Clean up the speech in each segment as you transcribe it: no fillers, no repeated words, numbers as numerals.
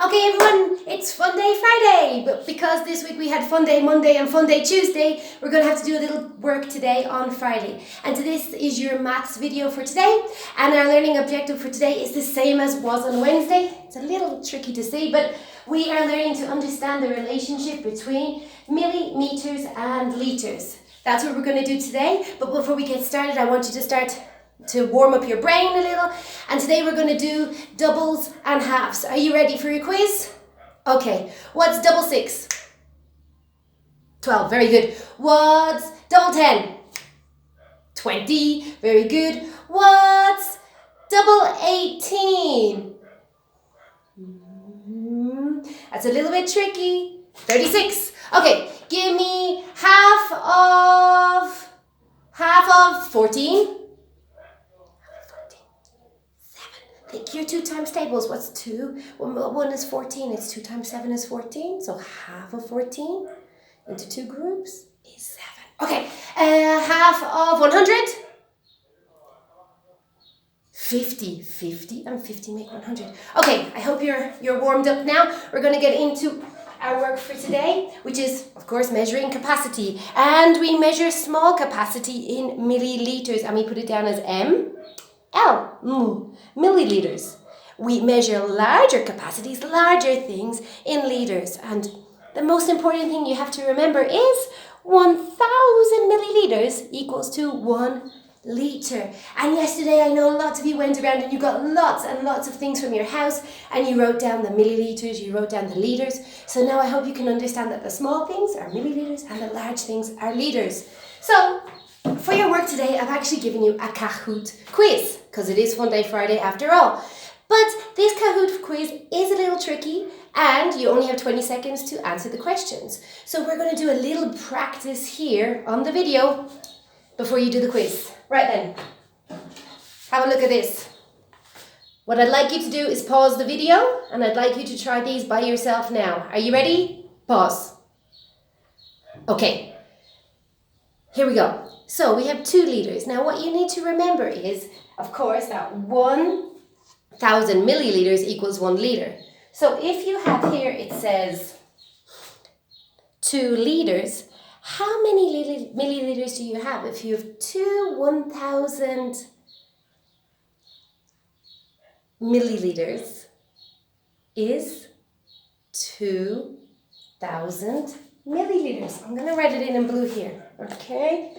Okay everyone, it's Fun Day Friday, but because this week we had Fun Day Monday and Fun Day Tuesday, we're going to have to do a little work today on Friday. And this is your maths video for today, and our learning objective for today is the same as was on Wednesday. It's a little tricky to see, but we are learning to understand the relationship between millimeters and litres. That's what we're going to do today, but before we get started, I want you to start to warm up your brain a little, and today we're going to do doubles and halves. Are you ready for your quiz? Okay, what's double 6? 12, very good. What's double 10? 20, very good. What's double 18? That's a little bit tricky. 36. Okay, give me half of 14. Take your 2 times tables. What's 2? 1 is 14. It's 2 times 7 is 14. So half of 14 into 2 groups is 7. Okay, half of 100? 50. 50 and 50 make 100. Okay, I hope you're warmed up now. We're going to get into our work for today, which is, of course, measuring capacity. And we measure small capacity in milliliters, and we put it down as milliliters. We measure larger capacities, larger things in liters. And the most important thing you have to remember is 1,000 milliliters equals to 1 litre. And yesterday I know lots of you went around and you got lots and lots of things from your house and you wrote down the milliliters, you wrote down the litres. So now I hope you can understand that the small things are milliliters and the large things are litres. So for your work today, I've actually given you a Kahoot quiz, because it is Fun Day Friday after all. But this Kahoot quiz is a little tricky, and you only have 20 seconds to answer the questions. So we're going to do a little practice here on the video before you do the quiz. Right then, have a look at this. What I'd like you to do is pause the video, and I'd like you to try these by yourself now. Are you ready? Pause. Okay, here we go. So we have 2 litres. Now what you need to remember is, of course, that 1,000 milliliters equals 1 litre. So if you have here, it says 2 litres, how many milliliters do you have? If you have 2 1,000 milliliters is 2,000 milliliters. I'm going to write it in blue here, okay?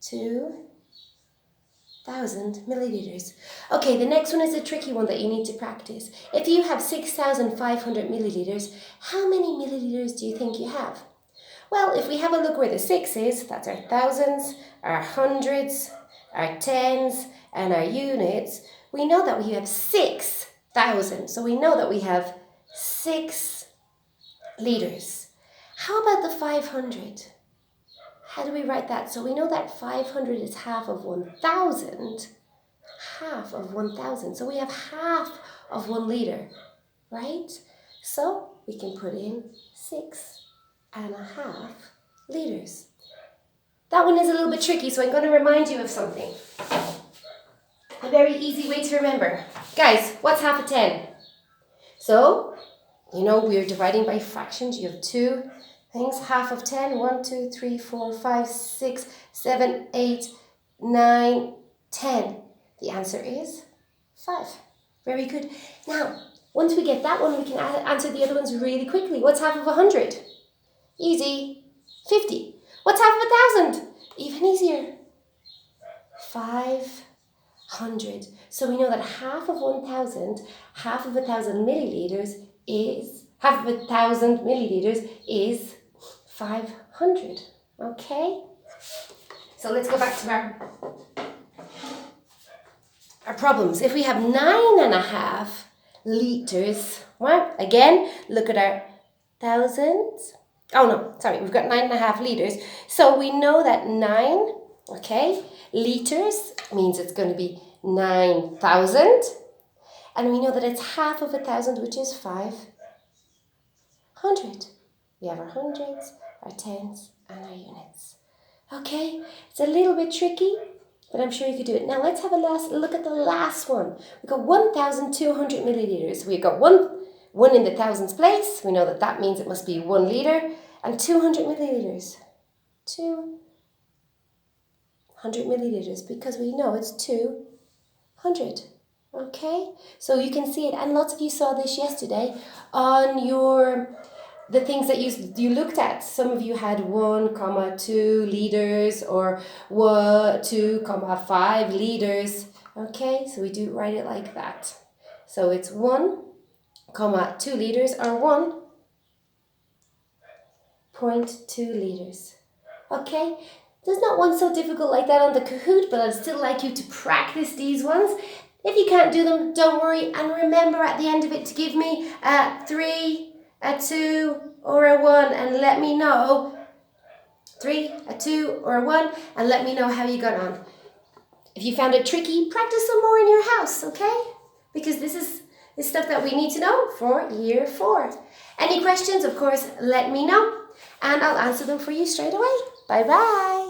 2,000 milliliters. Okay, the next one is a tricky one that you need to practice. If you have 6,500 milliliters, how many milliliters do you think you have? Well, if we have a look where the 6 is, that's our thousands, our hundreds, our tens, and our units, we know that we have 6,000. So we know that we have 6 litres. How about the 500? How do we write that? So we know that 500 is half of 1,000. Half of 1,000. So we have half of 1 litre, right? So we can put in 6.5 litres. That one is a little bit tricky, so I'm going to remind you of something. A very easy way to remember. Guys, what's half of 10? So, you know, we're dividing by fractions. You have 2 things. Half of 10, 1, 2, 3, 4, 5, 6, 7, 8, 9, 10. The answer is 5. Very good. Now, once we get that one, we can answer the other ones really quickly. What's half of 100? Easy. 50. What's half of 1,000? Even easier. 500. So we know that half of 1,000, half of 1,000 milliliters is, half of 1,000 milliliters is 500, okay? So let's go back to our problems. If we have 9.5 litres, well, again, look at our thousands. Oh no, sorry, we've got 9.5 litres. So we know that 9, okay, litres means it's going to be 9,000. And we know that it's half of 1,000, which is 500. We have our hundreds, our tens, and our units. Okay, it's a little bit tricky, but I'm sure you could do it. Now let's have a look at the last one. We've got 1,200 milliliters. We've got 1 in the thousands place, we know that that means it must be 1 litre, and 200 millilitres. 200 milliliters, because we know it's 200. Okay, so you can see it, and lots of you saw this yesterday on the things that you looked at. Some of you had 1,2 litres or 2,5 litres. Okay, so we do write it like that. So it's 1,2 litres or 1.2 litres. Okay, there's not one so difficult like that on the Kahoot, but I'd still like you to practice these ones. If you can't do them, don't worry, and remember at the end of it to give me a 3, a 2, or a 1, and let me know. 3, a 2, or a 1, and let me know how you got on. If you found it tricky, practice some more in your house, okay? Because this is stuff that we need to know for year 4. Any questions, of course, let me know, and I'll answer them for you straight away. Bye-bye.